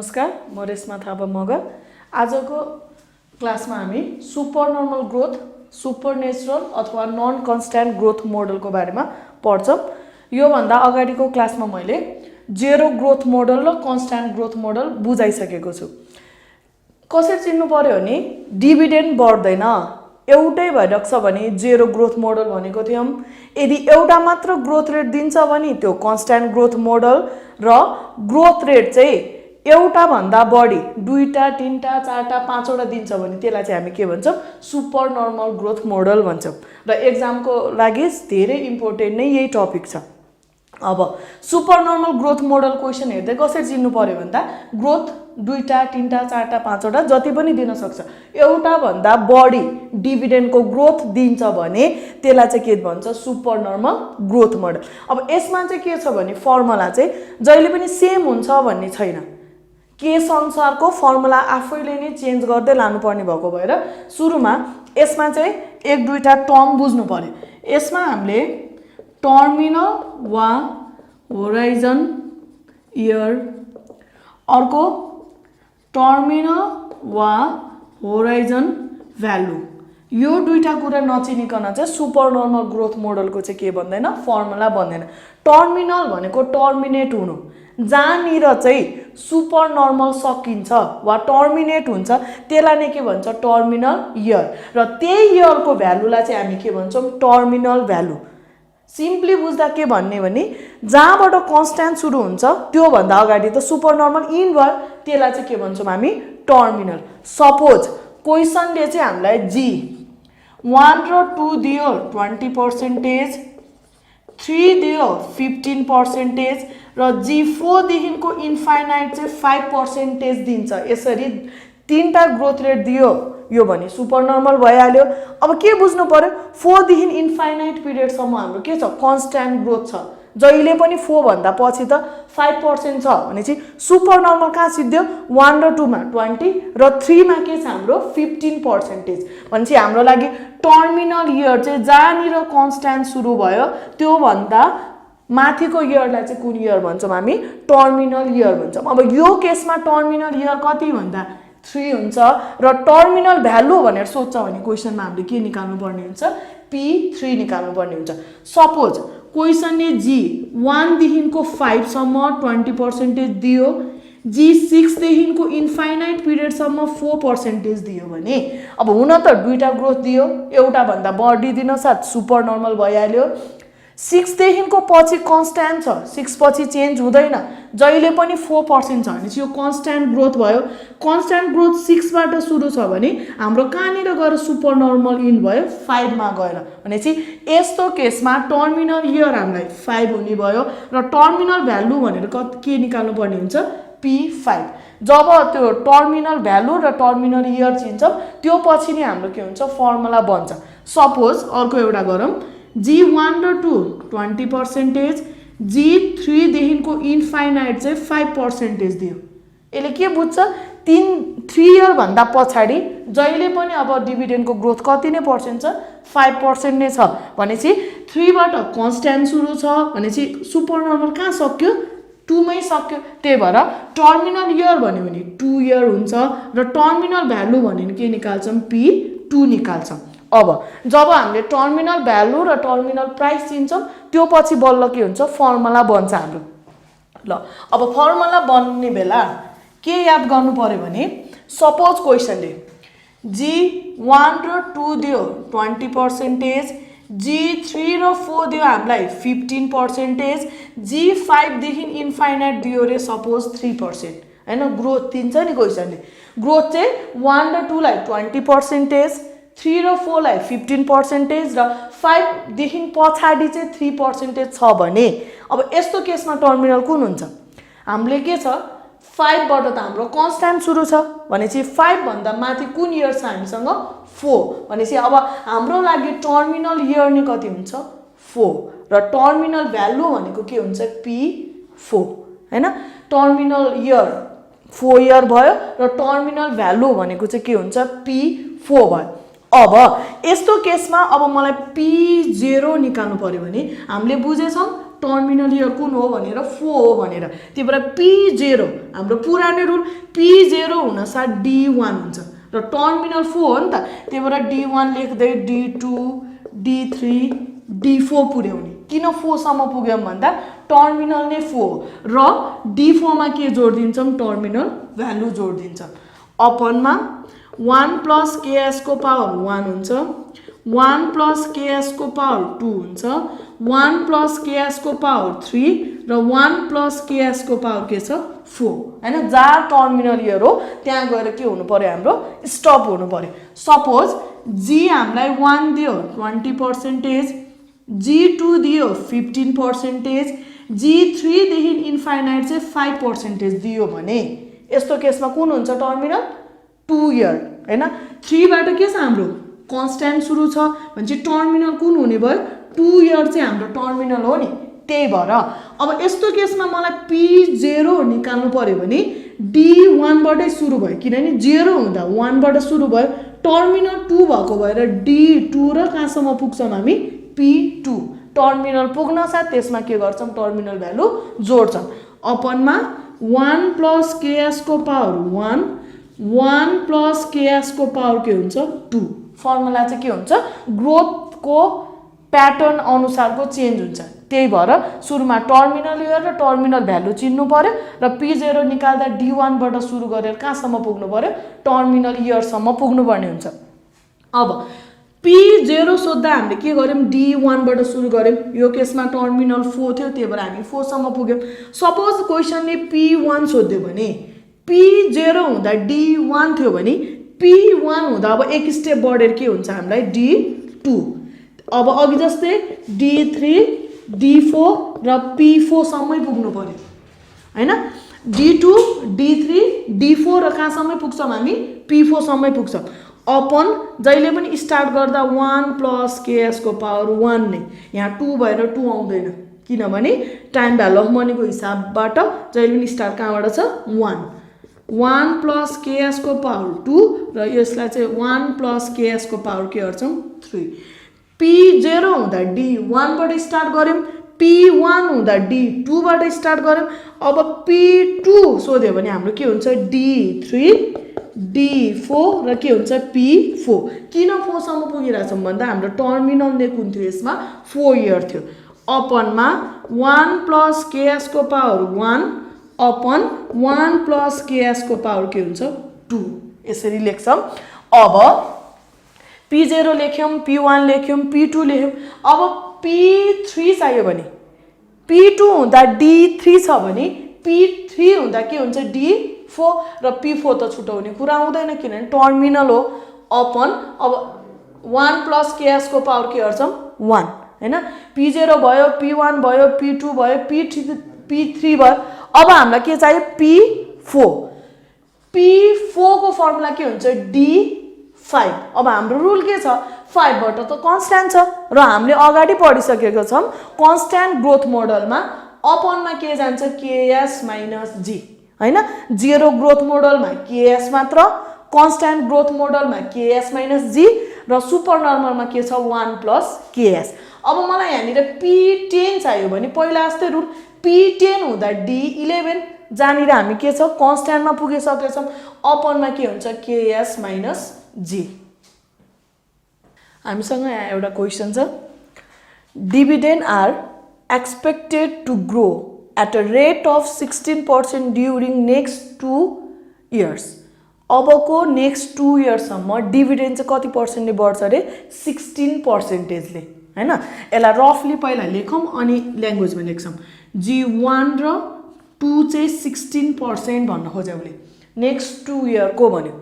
नमस्कार, म रेशमा थापा मगर। आजको क्लासमा हामी super normal growth, super natural अथवा नन कन्स्ट्यान्ट ग्रोथ मोडलको बारेमा पढ्छौं। यो भन्दा अगाडिको क्लासमा मैले जेरो ग्रोथ मोडल र कन्स्ट्यान्ट ग्रोथ मोडल बुझाइसकेको छु। कसरी चिन्नु पर्यो भने डिभिडेन्ड बढ्दैन, एउटै भइरहेको छ भने जेरो ग्रोथ मोडल भनेको थियौं। यदि एउटा मात्र ग्रोथ रेट दिन्छ भने त्यो कन्स्ट्यान्ट ग्रोथ मोडल र ग्रोथ रेट चाहिँ एउटा भन्दा बढी दुईटा, तीनटा, चारटा, पाँचवटा दिन्छ भने त्यसलाई चाहिँ हामी के भन्छौं? सुपर नर्मल ग्रोथ मोडल भन्छौं। र एक्जामको लागि धेरै इम्पोर्टेन्ट नै यही टपिक छ। अब super normal growth model question हेर्दै कसरी चिन्नु पर्यो भन्दा ग्रोथ दुईटा, तीनटा, चारटा, पाँचवटा जति पनि दिन सक्छ, एउटा भन्दा बढी डिभिडेन्डको ग्रोथ दिन्छ भने त्यसलाई चाहिँ के भन्छ? Super normal growth model. अब यसमा चाहिँ के छ भने फर्मुला चाहिँ जहिले पनि सेम हुन्छ भन्ने छैन। केस अनुसारको फर्मुला आफैले नै चेन्ज गर्दै लानुपर्ने भएको भएर सुरुमा यसमा चाहिँ एक दुईटा टर्म बुझ्नु पर्यो। यसमा हामीले टर्मिनल वा होराइजन इयर, अर्को टर्मिनल वा होराइजन भ्यालु, यो दुईटा कुरा नचिनिकन चाहिँ सुपर नर्मल ग्रोथ मोडलको चाहिँ के भन्दैन? फर्मुला बन्दैन। टर्मिनल भनेको टर्मिनेट हुनु, जहाँनिर चाहिँ सुपर नर्मल सकिन्छ वा टर्मिनेट हुन्छ त्यसलाई नै के भन्छ? Terminal year. र त्यही इयरको भ्यालुलाई चाहिँ हामी के भन्छौं? Terminal value. सिम्पली बुझ्दा के भन्ने भने जहाँबाट कन्स्ट्यान्ट सुरु हुन्छ त्यो भन्दा अगाडि त सुपर नर्मल इन भयो, त्यसलाई चाहिँ के भन्छौं हामी? टर्मिनल। सपोज क्वेशनले चाहिँ हामीलाई जी 1 र 2 दियो 20%, 3 दियो 15% र जी4 देखिको इन्फाइनाइट चाहिँ 5% दिन्छ। यसरी तीनटा ग्रोथ रेट दियो यो भने सुपर नर्मल भइहाल्यो। अब के बुझ्नु पर्यो? 4 देखि इन्फाइनाइट पिरियडसम्म हाम्रो के छ? कन्स्ट्यान्ट ग्रोथ छ। जहिले पनि 4 भन्दा पछि त 5% छ भनेपछि सुपर नर्मल कहाँ सिद्धियो? 1 र 2 मा 20 र 3 मा के छ हाम्रो? 15% भनेपछि हाम्रो लागि टर्मिनल इयर चाहिँ जहाँनिर कन्स्ट्यान्ट सुरु भयो त्यो भन्दा माथिको इयरलाई चाहिँ कुन इयर भन्छौं हामी? टर्मिनल इयर भन्छौं। अब यो केसमा टर्मिनल इयर कति भन्दा 3 हुन्छ र टर्मिनल भ्यालु भनेर सोध्छ भने क्वेशनमा हामीले के निकाल्नु पर्ने हुन्छ? P3 निकाल्नु पर्ने हुन्छ। सपोज क्वेशनले जी 1 देखिको 5 सम्म 20% दियो, जी6 देखिको इन्फाइनाइट पिरियडसम्म 4% दियो भने अब हुन त दुईटा ग्रोथ दियो, एउटा भन्दा बढी दिन साथ सुपर नर्मल भइहाल्यो। 6 देखिको पछि कन्स्ट्यान्ट छ, 6 पछि चेन्ज हुँदैन, जहिले पनि 4% छ भनेपछि यो कन्स्ट्यान्ट ग्रोथ भयो। कन्स्ट्यान्ट ग्रोथ 6 बाट सुरु छ भने हाम्रो कहाँनिर गएर सुपर नर्मल इन भयो? 5 मा गएर। भनेपछि यस्तो केसमा टर्मिनल इयर हामीलाई 5 हुने भयो र टर्मिनल भ्यालु भनेर के निकाल्नु पर्ने हुन्छ? P5। जब त्यो टर्मिनल भ्यालु र टर्मिनल इयर चिन्छौं त्यो पछि नै हाम्रो के हुन्छ? फर्मुला बन्छ। सपोज अर्को एउटा गरौँ, जी1 र 2 20%, जी3 देखिको इन्फाइनाइट चाहिँ 5% दियो। यसले के बुझ्छ? 3 इयर भन्दा पछाडि जहिले पनि अब डिभिडेन्डको ग्रोथ कति नै पर्सेन्ट छ? 5% नै छ भनेपछि 3 बाट कन्स्ट्यान्ट सुरु छ भनेपछि सुपर नर्मल कहाँ सक्यो? 2 मै सक्यो। त्यही भएर टर्मिनल इयर भन्यो भने 2 इयर हुन्छ र टर्मिनल भ्यालु भन्यो भने के निकाल्छौं? P2 निकाल्छौं। अब जब हामीले टर्मिनल भ्यालु र टर्मिनल प्राइस चिन्छौं त्यो पछि बल्ल के हुन्छ? फर्मुला बन्छ हाम्रो। ल अब फर्मुला बन्ने बेला के याद गर्नु पर्यो भने सपोज क्वेशनले जी1 र 2 दियो 20%, जी3 र 4 दियो हामीलाई 15%, जी5 देखि इन्फाइनाइट दियो रे सपोज 3%, हैन? ग्रोथ दिन्छ नि क्वेशनले। ग्रोथ चाहिँ 1 र 2 लाई 20%, 3 र 4 लाई 15% र 5 देखि पछाडि चाहिँ 3% छ भने अब यस्तो केसमा टर्मिनल कुन हुन्छ? हामीले के छ? 5 बाट त हाम्रो कन्स्ट्यान्ट सुरु छ भनेपछि 5 भन्दा माथि कुन इयर छ हामीसँग? 4 भनेपछि अब हाम्रो लागि टर्मिनल इयर नै कति हुन्छ? 4 र टर्मिनल भ्यालु भनेको के हुन्छ? P4, हैन? टर्मिनल इयर 4 इयर भयो र टर्मिनल भ्यालु भनेको चाहिँ के हुन्छ? P4 भयो। अब यस्तो केसमा अब मलाई P0 निकाल्नु पर्यो भने हामीले बुझेछौं टर्मिनल इयर कुन हो भनेर 4 हो भनेर। त्यही भएर P0 हाम्रो पुरानो रुल P0 हुनसाथ D1 हुन्छ र टर्मिनल 4 हो नि त। त्यही भएर D1 लेख्दै D2 D3 D4 पुर्याउने। किन 4 सम्म पुग्यौं भन्दा टर्मिनल नै 4 र D4 मा के जोडिदिन्छौं टर्मिनल भ्यालु जोडिदिन्छौं। अपनमा 1 + ks को पावर 1 हुन्छ, 1 + ks को पावर 2 हुन्छ, 1 + ks को पावर 3 र 1 + ks को पावर के छ 4 हैन। जहाँ टर्मिनल इयर हो त्यहाँ गएर के हुनु पर्यो हाम्रो स्टप हुनु पर्यो। सपोज g हामीलाई 1 दियो 20%, g2 दियो 15%, g3 देखि इन्फाइनाइट चाहिँ 5% दियो भने यस्तो केसमा कुन हुन्छ टर्मिनल 2 इयर हैन। 3 बाट के छ हाम्रो कन्स्ट्यान्ट सुरु छ भने टर्मिनल कुन हुने भयो 2 इयर चाहिँ हाम्रो टर्मिनल हो नि। त्यही भएर अब यस्तो केसमा मलाई P0 निकाल्नु पर्यो भने D1 बाटै सुरु भयो किनभने 0 हुँदा 1 बाट सुरु भयो, टर्मिनल 2 भएको भएर D2 र कहाँसम्म पुग्छौं हामी P2 टर्मिनल पुग्न साथ त्यसमा के गर्छौं टर्मिनल भ्यालु जोड्छौं। अपनमा 1 + ks को पावर 1 1 + ks को पावर के हुन्छ 2। फर्मुला चाहिँ के हुन्छ ग्रोथ को प्याटर्न अनुसारको चेन्ज हुन्छ। त्यही भएर सुरुमा टर्मिनल इयर र टर्मिनल भ्यालु चिन्नु पर्यो र P0 निकाल्दा D1 बाट सुरु गरेर कहाँसम्म पुग्नु पर्यो टर्मिनल इयर सम्म पुग्नु पर्ने हुन्छ। अब P0 सोध्दा हामीले के गर्यौं D1 बाट सुरु गर्यौं। यो केसमा टर्मिनल 4 थियो त्यही भएर हामी 4 सम्म पुग्यौं। सपोज क्वेशनले P1 सोध्यो भने P0 हुँदा D1 थियो भने P1 हुँदा अब एक स्टेप बढेर के हुन्छ हामीलाई D2। अब अघि जस्तै D3 D4 र P4 सम्मै पुग्नु पर्यो हैन। D2 D3 D4 र कहाँसम्मै पुग्छौं हामी P4 सम्मै पुग्छौं। अपन जहिले पनि स्टार्ट गर्दा 1 + ks को पावर 1 नै, यहाँ 2 भएर 2 आउँदैन किनभने टाइम भ्यालु अफ मनीको हिसाबबाट जहिले पनि स्टार्ट कहाँबाट छ 1 1 + ks को पावर 2 र यसलाई चाहिँ 1 + ks को पावर के गर्छौं 3। P0 हुँदा D1 बाट स्टार्ट गर्यौं, P1 हुँदा D2 बाट स्टार्ट गर्यौं। अब P2 सोध्यो भने हाम्रो के हुन्छ D3 D4 र के हुन्छ P4। किन 4 सम्म पुगिरहेछौं भन्दा हाम्रो टर्मिनल नै कुन थियो यसमा 4 इयर थियो। अपनमा 1 + ks को पावर 1 अपन 1 + ks को पावर के हुन्छ 2 यसरी लेख्छौं। अब P0 लेख्यौं, P1 लेख्यौं, P2 लेख्यौं। अब P3 चाहियो भने P2 हुँदा D3 छ भने P3 हुँदा के हुन्छ D4 र P4 त छुटाउने कुरा आउँदैन किनभने टर्मिनल हो। अपन अब 1 + ks को पावर के गर्छौं 1 हैन। P0 भयो, P1 भयो, P2 भयो, P3 भयो। अब हामीलाई के चाहियो P4। P4 को फर्मुला के हुन्छ D5। अब हाम्रो रुल के छ 5 बाट त कन्स्ट्यान्ट छ र हामीले अगाडि पढिसकेको छौं कन्स्ट्यान्ट ग्रोथ मोडलमा अपनमा के जान्छ ks - g हैन। जेरो ग्रोथ मोडलमा ks मात्र, कन्स्ट्यान्ट ग्रोथ मोडलमा ks - g र सुपर नर्मलमा के छ 1 + ks। अब मलाई यहाँनिर P10 चाहियो भने पहिला जस्तै रुल P10 हुँदा D11 जहाँनिर हामी के छ कन्स्ट्यान्टमा पुगिसकेछौं। अपनमा के हुन्छ ks - g। हामीसँग यहाँ एउटा क्वेशन छ dividend are expected to grow at a rate of 16% during next 2 years। अबको नेक्स्ट 2 इयर्स सम्म डिभिडेन्ड चाहिँ कति पर्सेन्टले बढ्छ रे 16% ले हैन। यसलाई रफली पहिला लेखौं अनि ल्याङ्ग्वेजमा लेख्छौं। G1 र 2 चाहिँ 16% भन्न खोज्यो भने नेक्स्ट 2 इयर को भन्यो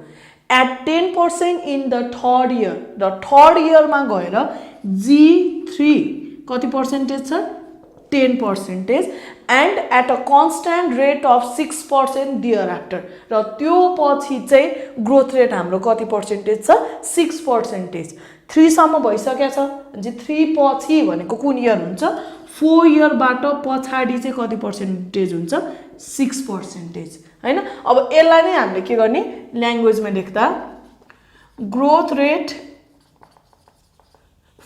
at 10% in the third year र थर्ड इयरमा गएर G3 कति पर्सेन्टेज छ 10% and at a constant rate of 6% thereafter र त्यो पछि चाहिँ ग्रोथ रेट हाम्रो कति पर्सेन्टेज छ 6%। 3 सम्म भइसकेको छ भने 3 पछि भनेको कुन इयर हुन्छ 4 इयरबाट पछाडी चाहिँ कति पर्सेन्टेज हुन्छ 6% हैन। अब यसलाई नै हामीले के गर्ने ल्याङ्ग्वेजमा लेख्दा growth rate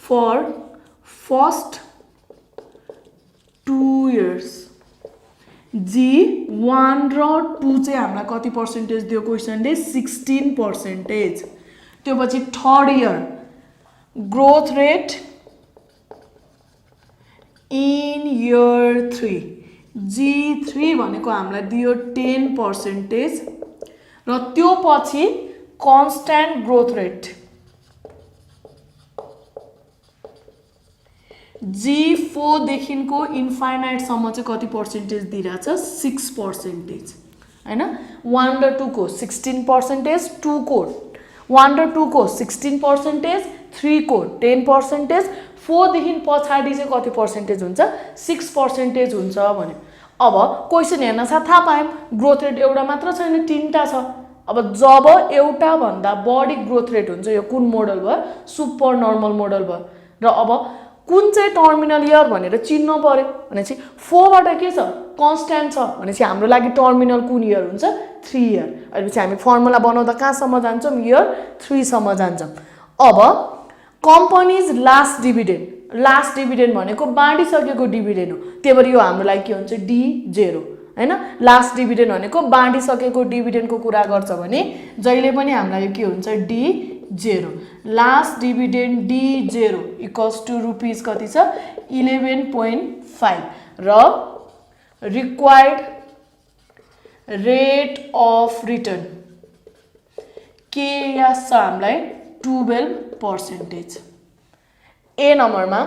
for first 2 years G1 र 2 चाहिँ हामीलाई कति पर्सेन्टेज दियो क्वेशनले 16%। त्यो पछि third year growth rate in year 3 G3 भनेको हामीलाई दियो 10% र त्यो पछि कन्स्ट्यान्ट ग्रोथ रेट G4 देखिको इन्फाइनाइट सम्म चाहिँ कति पर्सेन्टेज दिइराछ 6% हैन 1 र 2 को 16%, 2 को 1 र 2 को 16%, 3 को 10%, 4 देखि पछाडी चाहिँ कति पर्सेन्टेज हुन्छ 6% हुन्छ भने। अब क्वेशन हेर्न साथ थाहा पायौं ग्रोथ रेट एउटा मात्र छैन तीनटा छ। अब जब एउटा भन्दा बढी ग्रोथ रेट हुन्छ यो कुन मोडल भयो सुपर नर्मल मोडल भयो र अब कुन चाहिँ टर्मिनल इयर भनेर चिन्नु पर्यो भनेपछि 4 बाट के छ कन्स्ट्यान्ट छ भनेपछि हाम्रो लागि टर्मिनल कुन इयर हुन्छ 3 इयर। अहिले हामी फर्मुला बनाउँदा कहाँसम्म जान्छौं इयर 3 सम्म जान्छौं। अब कम्पनीज लास्ट डिभिडेन्ड भनेको बाँडिसकेको डिभिडेन्ड हो त्यही भएर यो हाम्रो लागि के हुन्छ D0 हैन। लास्ट डिभिडेन्ड भनेको बाँडिसकेको डिभिडेन्डको कुरा गर्छ भने जहिले पनि हामीलाई के हुन्छ D0 last dividend D0 equals to rupees कति छ 11.5 र रिक्वायर्ड रेट अफ रिटर्न के यास छ हामीलाई 12%। ए नम्बरमा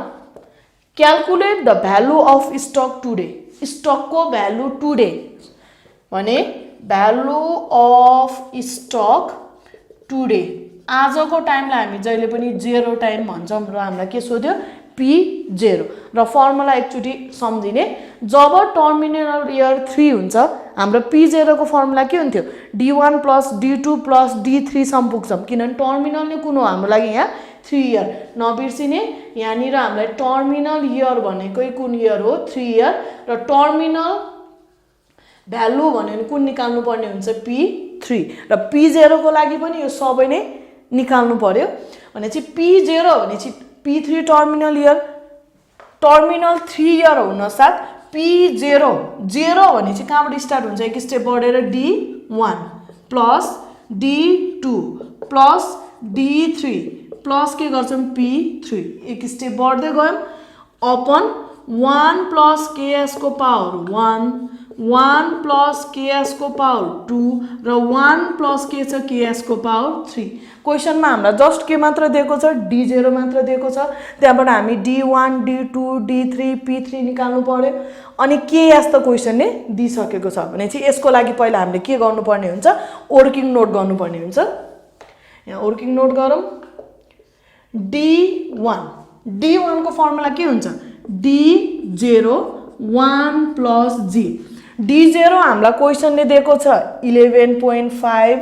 calculate the value of stock today stock को भ्यालु टुडे भने भ्यालु अफ स्टक टुडे आजको टाइमलाई हामी जहिले पनि 0 टाइम भन्छौं र हामीलाई के सोध्यो P0 र फर्मुला एकचोटी सम्झिने जब टर्मिनल इयर 3 हुन्छ हाम्रो P0 को फर्मुला के हुन्थ्यो D1 + D2 + D3 सम्म पुग्छौं किनभने टर्मिनल नै कुन हो हाम्रो लागि यहाँ 3 इयर नबिर्सिने यहाँनिर हामीलाई टर्मिनल इयर भनेकै कुन इयर हो 3 इयर र टर्मिनल भ्यालु भनेको कुन निकाल्नु पर्ने हुन्छ P3 र P0 को लागि पनि यो सबै नै निकाल्नु पर्यो भनेपछि P0 भनेपछि P3 terminal year terminal 3 year हुन साथ P0 0 भनेपछि कहाँबाट स्टार्ट हुन्छ एक स्टेप बढेर D1 plus D2 plus D3 plus के गर्छौं P3 एक स्टेप बढ्दै गयौं अपन 1 प्लस ks को पावर 1 प्लस ks को पावर 2 र 1 प्लस के छ ks को पावर 3। क्वेशनमा हामीलाई जस्ट के मात्र दिएको छ D0 मात्र दिएको छ त्यहाँबाट हामी D1 D2 D3 P3 निकाल्नु पर्यो अनि ks त क्वेशनले दिइसकेको छ भनेपछि यसको लागि पहिला हामीले के गर्नुपर्ने हुन्छ वर्किङ नोट गर्नुपर्ने हुन्छ। यहाँ वर्किङ नोट गरौँ D1 को फर्मुला के हुन्छ D0 1 + G D0 हामीलाई क्वेशनले दिएको छ 11.5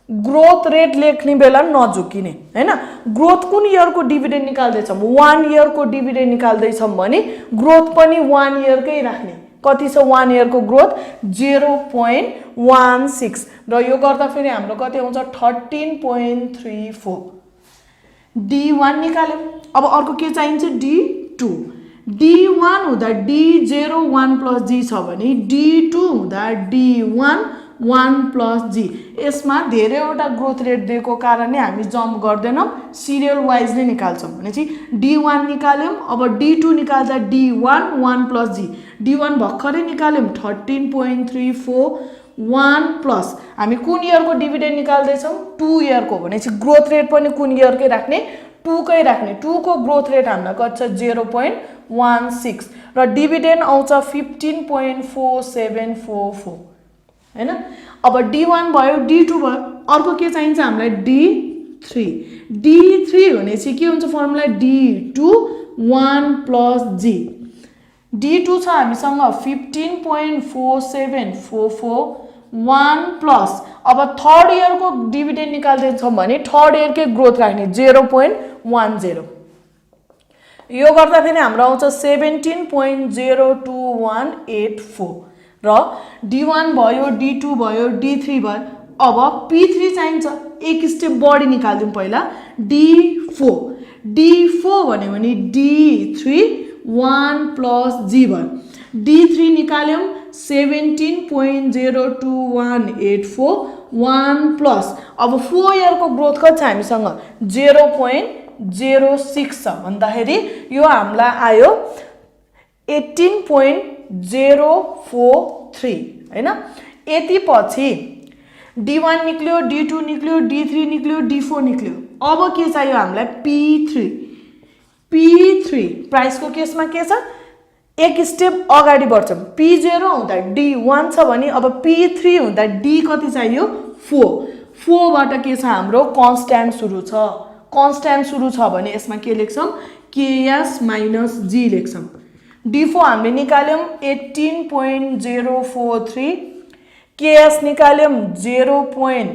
ग्रोथ रेट लेख्ने बेला नझुकिने हैन ग्रोथ कुन इयर को डिभिडेन्ड निकाल्दै छौं 1 इयर को डिभिडेन्ड निकाल्दै छौं भने ग्रोथ पनि 1 इयर कै राख्ने कति छ 1 इयर को ग्रोथ 0.16 र यो गर्दा फेरि हाम्रो कति आउँछ 13.34 D1 निकाल्यौं। अब अर्को के चाहिन्छ D2 D1 हुँदा D0 1 + G छ भने D2 हुँदा D1 1 + G यसमा धेरैवटा ग्रोथ रेट दिएको कारणले हामी जम्प गर्दैनौं सिरियल वाइज नै निकाल्छौं भनेपछि D1 निकाल्यौं। अब D2 निकाल्दा D1 1 + G D1 भर्खरै निकाल्यौं 13.34 1 प्लस हामी कुन इयर को डिभिडेन्ड निकाल्दै छौं 2 इयर को भनेपछि ग्रोथ रेट पनि कुन इयर कै राख्ने 2 कै राख्ने 2 को ग्रोथ रेट हामीलाई कति छ 0.16 र डिभिडेन्ड आउँछ 15.4744 हैन। अब D1 भयो D2 भयो अर्को के चाहिन्छ हामीलाई D3 भनेपछि के हुन्छ फर्मुला D2 1 + G D2 छ हामीसँग 15.4744 1 प्लस अब थर्ड इयर को डिभिडेन्ड निकाल्दै छौं भने थर्ड इयर के ग्रोथ राख्ने 0.10 यो गर्दा फेरि हाम्रो आउँछ 17.02184 र D1 भयो D2 भयो D3 भयो। अब P3 चाहिन्छ एक स्टेप बढी निकाल्दियौं पहिला D4 भन्यो भने D3 1 प्लस जी भयो D3 निकाल्यौं 17.02184 1 प्लस अब 4 इयरको ग्रोथ कति छ हामीसँग 0.06 छ भन्दाखेरि यो हामीलाई आयो 18.043 हैन यति पछि D1 निक्ल्यो D2 निक्ल्यो D3 निक्ल्यो D4 निक्ल्यो अब के चाहियो हामीलाई P3 प्राइसको केसमा के छ एक स्टेप अगाडि बढ्छौं P0 हुँदा D1 छ भने अब P3 हुँदा D कति चाहियो 4 बाट के छ हाम्रो कन्स्ट्यान्ट सुरु छ भने यसमा के लेख्छौं KS - G लेख्छौं D4 हामीले निकाल्यौं 18.043 KS निकाल्यौं 0.12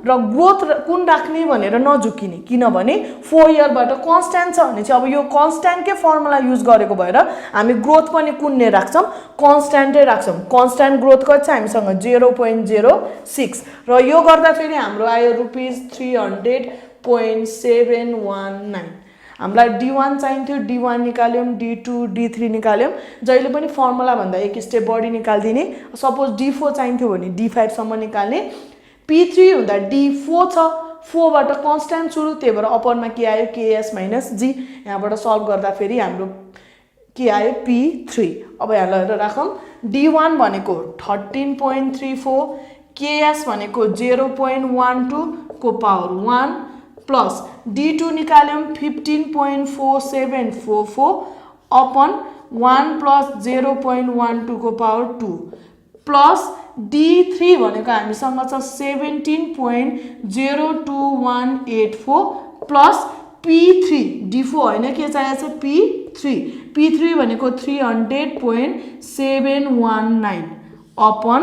र ग्रोथ कुन राख्ने भनेर नझुकिने किनभने 4 इयरबाट कन्स्ट्यान्ट छ भने चाहिँ अब यो कन्स्ट्यान्टकै फर्मुला युज गरेको भएर हामी ग्रोथ पनि कुनले राख्छौं कन्स्ट्यान्टै राख्छौं कन्स्ट्यान्ट ग्रोथ कति छ हामीसँग 0.06 र यो गर्दा फेरि हाम्रो आयो ₹300.719 हामीलाई D1 चाहिन्थ्यो D1 निकाल्यौं D2 D3 निकाल्यौं जहिले पनि फर्मुला भन्दा एक स्टेप बढी निकाल्दिने सपोज D4 चाहिन्थ्यो भने D5 सम्म निकाल्ने P3 हुँदा D4 छ 4 बाट कन्स्ट्यान्ट सुरु त्यही भएर अपरमा के आयो KS - G यहाँबाट सल्भ गर्दा फेरि हाम्रो के आयो P3 अब यहाँ लगेर राखौं D1 भनेको 13.34 KS भनेको 0.12 को power 1 plus D2 निकाल्यौं 15.4744 upon 1 plus 0.12 को पावर 2 प्लस D3 भनेको हामीसँग छ 17.02184 प्लस P3 D4 हैन के चाहिएको छ P3 भनेको 300.719 अपन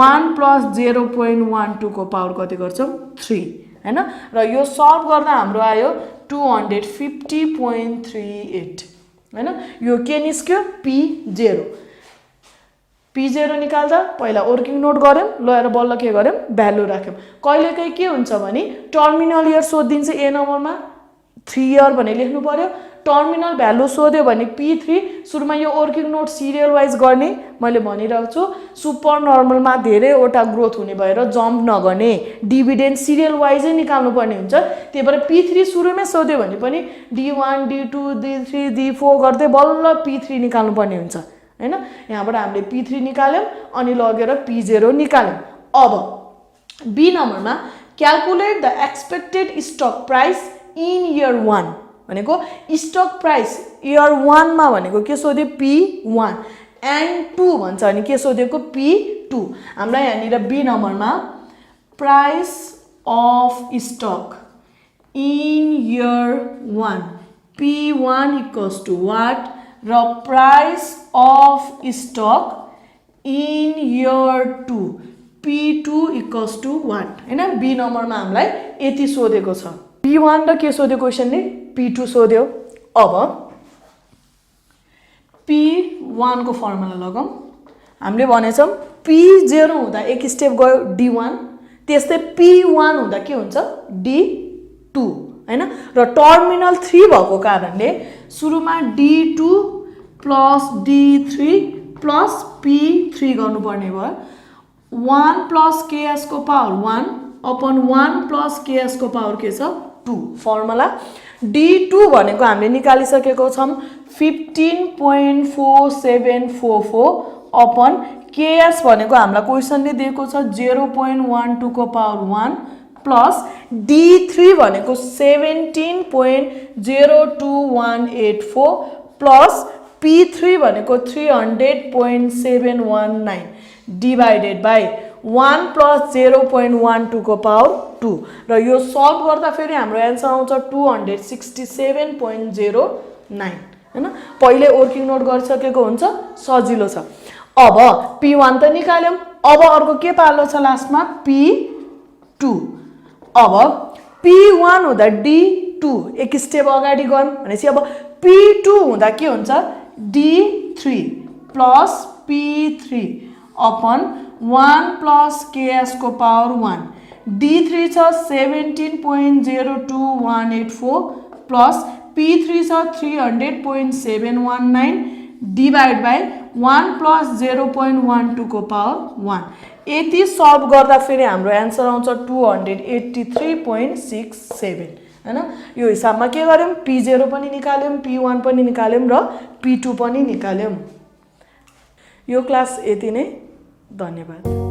1 प्लस 0.12 को पावर कति गर्छौं 3 हैन र यो सल्भ गर्दा हाम्रो आयो 250.38 हैन यो के निस्क्यो P0 निकाल्दा पहिला वर्किङ नोट गर्यौं लएर बल्ल के गर्यौं भ्यालु राख्यौं कहिलेकाहीँ के हुन्छ भने टर्मिनल इयर सोधिन्छ ए नम्बरमा 3 इयर भने लेख्नु पर्यो टर्मिनल भ्यालु सोध्यो भने P3 सुरुमा यो वर्किङ नोट सिरियल वाइज गर्ने मैले भनिरहेको छु सुपर नर्मलमा धेरैवटा ग्रोथ हुने भएर जम्प नगर्ने डिभिडेन्ड सिरियल वाइजै निकाल्नु पर्ने हुन्छ त्यही भएर P3 सुरुमै सोध्यो भने पनि D1 D2 D3 D4 गर्दै बल्ल P3 निकाल्नु पर्ने हुन्छ हैन यहाँबाट हामीले P3 निकाल्यौं अनि लगेर P0 निकाल्यौं अब B नम्बरमा calculate the expected stock price in year 1 भनेको स्टक प्राइस इयर 1 मा भनेको के सोध्यो P1 एन्ड 2 भन्छ अनि के सोधेको P2 हामीलाई यहाँ निर B नम्बरमा price of stock in year 1 P1 equals to what र price of stock in year 2 P2 equals to what हैन B नम्बरमा हामीलाई यति सोधेको छ P1 र के सोध्यो क्वेशनले P2 सोध्यो अब P1 को फर्मुला लगाउँ हामीले भनेछौं P0 हुँदा एक स्टेप गयो D1 त्यस्तै P1 हुँदा के हुन्छ D2 हैन र टर्मिनल 3 भएको कारणले सुरुमा D2 plus D3 plus P3 गर्नुपर्ने भयो 1 प्लस KS को पावर 1 अपन 1 प्लस KS को पावर के छ 2 फर्मुला D2 भनेको हामीले निकालिसकेको छौं 15.4744 अपन KS भनेको हामीलाई क्वेशनले दिएको छ 0.12 को पावर 1 प्लस D3 भनेको 17.02184 प्लस P3 भनेको 300.719 डिवाइडेड बाइ 1 प्लस 0.12 को पावर 2 र यो सल्भ गर्दा फेरि हाम्रो आन्सर आउँछ 267.09 हैन पहिले वर्किङ नोट गरिसकेको हुन्छ सजिलो छ अब P1 त निकाल्यौं अब अर्को के पालो छ लास्टमा P2 अब P1 हुँदा D2 एक स्टेप अगाडि गयौं भनेपछि अब P2 हुँदा के हुन्छ D3 plus P3 upon 1 plus KS को पावर 1 D3 छ 17.02184 प्लस P3 छ 300.719 डिभाइड बाई 1 प्लस 0.12 को पावर 1 यति सल्भ गर्दा फेरि हाम्रो एन्सर आउँछ 283.67 हैन यो हिसाबमा के गर्यौं P0 पनि निकाल्यौं P1 पनि निकाल्यौं र P2 पनि निकाल्यौं यो क्लास यति नै धन्यवाद